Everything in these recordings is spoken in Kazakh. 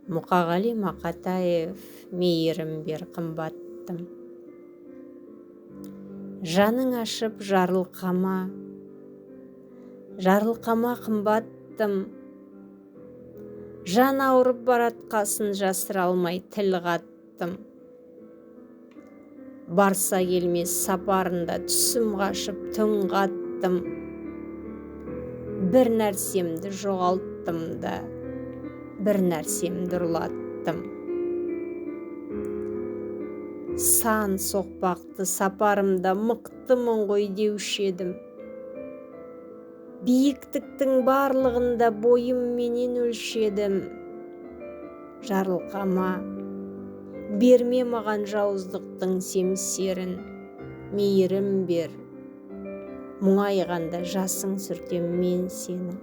Мұқағали Мақатаев, мейірім бер қымбаттым. Жаның ашып жарылқама қымбаттым. Жан ауырып баратқасын жасыра алмай тіл қаттым. Барса келмес сапарында түсім қашып түн қаттым. Бір нәрсемді жоғалттым да, бір нәрсемді ұрлаттым. Сан соқпақты сапарымда мықтымын ғой деуші едім. Биіктіктің барлығында бойымменен өлшедім. Жарылқама, берме маған жауыздықтың семсерін. Мейірім бер, мұңайғанда жасың сүртем мен сені.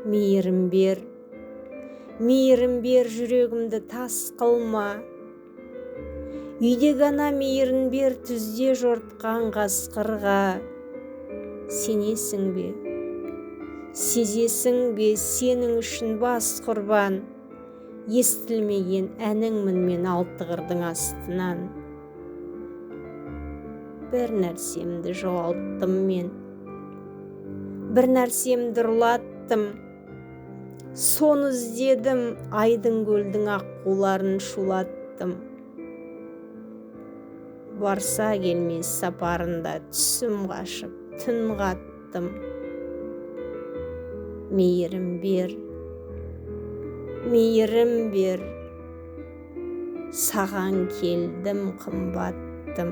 Мейірім бер, жүрегімді тас қылма. Үйде ғана мейірін бер, түзде жортқан қасқырға. Сенесің бе, сезесің бе, сенің үшін бас құрбан. Естілмеген әніңмін мен алты қырдың астынан. Бір нәрсемді жоғалттым мен, бір нәрсемді ұрлаттым. Соны іздедім, айдың көлдің аққуларын шулаттым. Барса келмес сапарында түсім қашып түн қаттым. Мейірім бер, саған келдім қымбаттым.